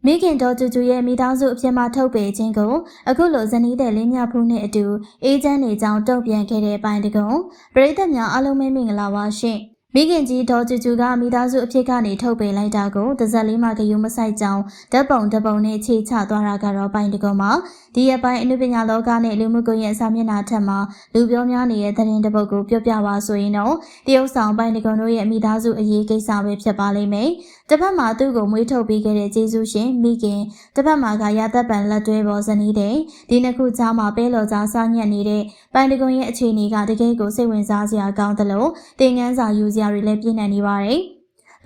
မိခင်တော်ကျူကျူရဲ့မိသားစုအဖြစ်မှထုတ်ပေခြင်းကိုအခုလိုဇနီးတဲ့လင်းမြဖူးနဲ့အတူအေးချမ်းနေကြောင်းတုံ့ပြန်ခဲ့တဲ့ပိုင်းတကုံပရိသတ်များအားလုံးပဲမင်္ဂလာပါရှင်မိခင်ကြီးဒေါ်ကျူကျူကမိသားစုအဖြစ်ကနေထုတ်ပေလိုက်တာကိုတစ်စက်လေးမှဂယုမဆိုင်ကြောင်းဓာတ်ပုံနဲ့ခြေချသွားတာကတော့ပိုင်းတကုံမှာဒီရပိုင်းအနုပညာလောကနဲ့လူမှုကွန်ရက်စာမျက်နှာထက်မှာလူပြောများနေတဲ့သတင်းတစ်ပုဒ်ကိုပြောပြပါဆိုရင်တော့တရုတ်ဆောင်ပိုင်းတကုံတို့ရဲ့မိသားစုအရေးကိစ္စပဲဖြစ်ပါလိမ့်မယ်တစ်ဖက်မှာသူ့ကိုမွေးထုတ်ပေးခဲ့တဲ့ကျေးဇူးရှင်မိခင်တစ်ဖက်မှာကရသက်ပံလက်တွဲပေါ်ဇနီးတဲ့ဒီနှစ်ခုကြားမှာပဲလော်ကြားစားညက်နေတဲ့ပိုင်းတကုံရဲ့အခြေအနေကတကယ်ကိုစိတ်ဝင်စားစရာကောင်းသလိုသင်ခန်းစာယူစရာတွေလည်းပြည့်နေပါတယ်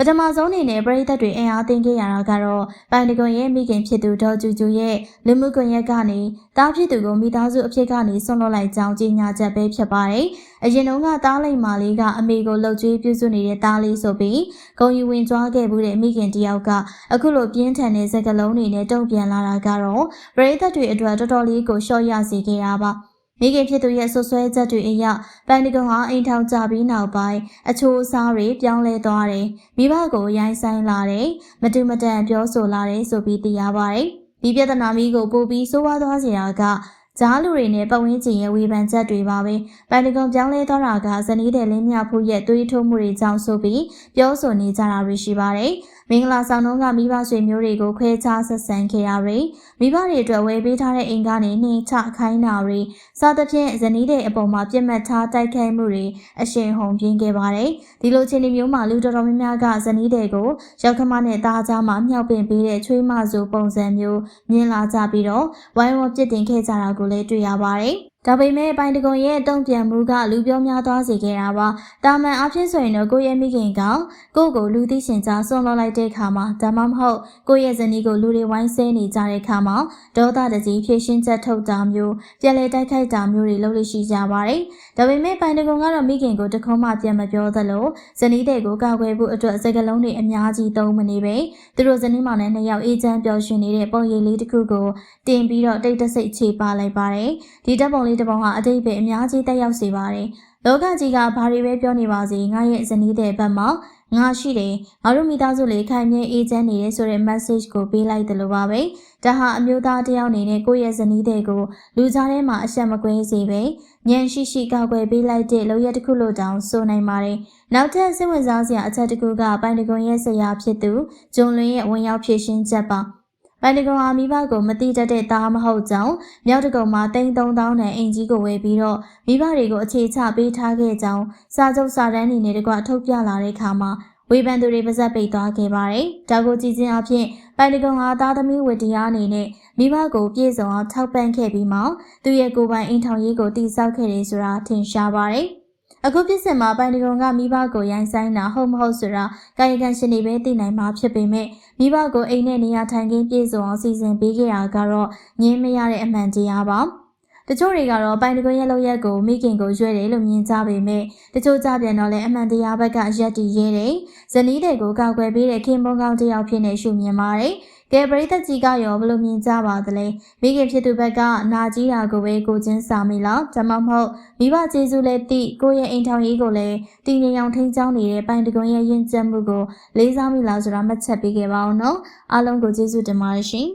ပထမဆုံးအနေနဲ့ပရိသတ်တွေအင်အားသိမ်းခဲ့ရတာကတော့ပိုင်းတကုံရဲ့မိခင်ဖြစ်သူဒေါ်ကျူကျူရဲ့လူမှုကွန်ရက်ကနေတားဖြစ်သူကိုမိသားစုအဖြစ်ကနေဆွန့်လွတ်လိုက်ကြောင်းကြေညာချက်ပဲဖြစ်ပါတယ်။အရင်တုန်းကတားလိုက်မာလေးကအမေကိုလှုပ်ကြွေးပြုစုနေတဲ့တားလေးဆိုပြီးဂုံယူဝင်ကြွားခဲ့မှုတဲ့မိခင်တယောက်ကအခုလိုပြင်းထန်တဲ့စကားလုံးတွေနဲ့တုံ့ပြန်လာတာကတော့ပရိသတ်တွေအတွက်တော်တော်လေးကိုရှော့ရစေခဲ့တာပါမိခင်ဖြစ်သူရဲ့ဆွဆွဲချက်တွေအရပိုင်းတကုံဟာအိမ်ထောင်ကြပြီးနောက်ပိုင်းအချိုးအစားတွေပြောင်းလဲသွားတယ်မိဘကိုရိုင်းဆိုင်လာတယ်မတူမတန်ပြောဆိုလာတယ်ဆိုပြီးသိရပါတယ်ဒီပြဿနာမျိုးကိုပို့ပြီးဆိုးဝါးသွားစေတာကကြားလူတွေနဲ့ပတ်ဝန်းကျင်ရဲ့ဝေဖန်ချက်တွေပါပဲပိုင်းတကုံပြောင်းလဲသွားတာကဇနီးတဲ့လင်းမြဖူးရဲ့သွေးထိုးမှုတွေကြောင့်ဆိုပြီးပြောဆိုနေကြတာတွေရှိပါတယ်မင်္ဂလာဆောင်တော့ကမိဘဆွေမျိုးတွေကိုခွဲခြားဆက်ဆံခဲ့တာတွေမိဘတွေအတွက်ဝယ်ပေးထားတဲ့အိမ်ကနေနှင်းချခိုင်းတာတွေစသဖြင့်ဇနီးတဲ့အပေါ်မှာပြစ်မှတ်ထားတိုက်ခိုက်မှုတွေအရှင်ဟုန်ပြင်းခဲ့ပါတယ်ဒီလိုအခြေအနေမျိုးမှာလူတော်တော်များများကဇနီးတဲ့ကိုရောက်ခမနဲ့တားကြားမှာမြောက်ပင်ပေးတဲ့ချွေးမဆိုပုံစံမျိုးမြင်လာကြပြီးတော့ဝိုင်းဝန်းပြစ်တင်ခဲ့ကြတာကိုလည်းတွေ့ရပါတယ်ဒါပေမဲ့ပိုင်းတကုံရဲ့တုံ့ပြန်မှုကလူပြောများသွားစေခဲ့တာပါတာမန်အဖြစ်ဆိုရင်တော့ကိုယ့်ရဲ့မိခင်ကကိုယ့်ကိုလူသိရှင်ကြားဆွန့်လွတ်လိုက်တဲ့အခါမှာဒါမှမဟုတ်ကိုယ့်ရဲ့ဇနီးကိုလူတွေဝိုင်းဆဲနေကြတဲ့အခါမှာဒေါသတကြီးဖြည့်ရှင်းချက်ထုတ်တာမျိုးပြန်လည်တိုက်ခိုက်တာမျိုးတွေလုပ်လို့ရှိကြပါတယ်ဒါပေမဲ့ပိုင်းတကုံကတော့မိခင်ကိုတခုမှပြန်မပြောသလိုဇနီးတဲ့ကိုကောက်ွယ်ဖို့အတွက်စကားလုံးတွေအများကြီးသုံးမနေပဲသူတို့ဇနီးမောင်နဲ့နှစ်ယောက်အေးချမ်းပျော်ရွှင်နေတဲ့ပုံရိပ်လေးတစ်ခုကိုတင်ပြီးတော့တိတ်တဆိတ်ခြေပါလိုက်ပါတယ်ဒီဓာတ်ပုံလေးတစ်ပုံဟာအတိတ်ပဲအများကြီးတက်ရောက်စေပါတယ်။လောကကြီးကဘာတွေပဲပြောနေပါစေငါရဲ့ဇနီးတဲ့ဘက်မှာငါရှိတယ်ငါတို့မိသားစုလေးခိုင်မြဲအေးချမ်းနေတယ်ဆိုတဲ့ message ကိုပေးလိုက်တယ်လို့ပါပဲ။ဒါဟာအမျိုးသားတစ်ယောက်အနေနဲ့ကိုယ့်ရဲ့ဇနီးတဲ့ကိုလူကြားထဲမှာအဆက်မကွဲစေပဲဉာဏ်ရှိရှိကောက်ွယ်ပေးလိုက်တဲ့လုပ်ရတစ်ခုလို့တောင်ဆိုနိုင်ပါတယ်။နောက်ထပ်စိတ်ဝင်စားစရာအချက်တစ်ခုကပိုင်းတကုံရဲ့ဆရာဖြစ်သူဂျွန်လွင်ရဲ့ဝင်ရောက်ဖြည့်ရှင်းချက်ပါ။ပိုင်းတကုံဟာမိဘကိုမတိတတ်တဲ့သားမဟုတ်ကြောင်းမြောက်တကုံမှာ3000နဲ့အင်ကြီးကိုဝယ်ပြီးတော့မိဘတွေကိုအခြေချပေးထားခဲ့ကြောင်းစာချုပ်စာတမ်းတွေနဲ့တကွထုတ်ပြလာတဲ့အခါမှာဝေဖန်သူတွေပါဇက်ပိတ်သွားခဲ့ပါတယ်။ဒါကိုကြည့်ခြင်းအပြင်ပိုင်းတကုံဟာသားသမီးဝတ္တရားအနေနဲ့မိဘကိုပြည့်စုံအောင်ထောက်ပံ့ခဲ့ပြီးမှသူရဲ့ကိုယ်ပိုင်အိမ်ထောင်ရေးကိုတည်ဆောက်ခဲ့တယ်ဆိုတာထင်ရှားပါတယ်။အခုဖြစ်စဉ်မှာပိုင်းတကုံကမိဘကိုရိုင်းဆိုင်တာဟုတ်မဟုတ်ဆိုတာကာယကံရှင်တွေပဲသိနိုင်မှာဖြစ်ပေမဲ့မိဘကိုအိမ်နဲ့နေရာထိုင်ခင်းပြည့်စုံအောင်စီစဉ်ပေးခဲ့တာကတော့ငြင်းမရတဲ့အမှန်တရားပါတချို့တွေကတော့ပိုင်းတကုံရဲ့လောက်ရက်ကိုမိခင်ကိုရွဲတယ်လို့မြင်ကြပေမဲ့တချို့ကြပြန်တော့လည်းအမှန်တရားဘက်ကရက်တည်ရဲတယ်ဇနီးတဲ့ကိုကောက်ွယ်ပေးတဲ့ခင်ပွန်းကောင်းတစ်ယောက်ဖြစ်နေရှုမြင်ပါတယ်ကဲပရိသတ်ကြီးကရောဘလို့မြင်ကြပါသလဲမိခင်ဖြစ်သူဘက်ကနာကြီးတာကိုပဲကိုချင်းစာမိလားဒါမှမဟုတ်မိဘကျေးဇူးလည်းတိကိုရဲ့အိမ်ထောင်ရေးကိုလည်းတည်ငြိမ်အောင်ထိန်းချောင်းနေတဲ့ပိုင်းတကုံရဲ့ယဉ်ကျေးမှုကိုလေးစားမိလားဆိုတာမှတ်ချက်ပေးခဲ့ပါအောင်နော်အားလုံးကိုကျေးဇူးတင်ပါတယ်ရှင်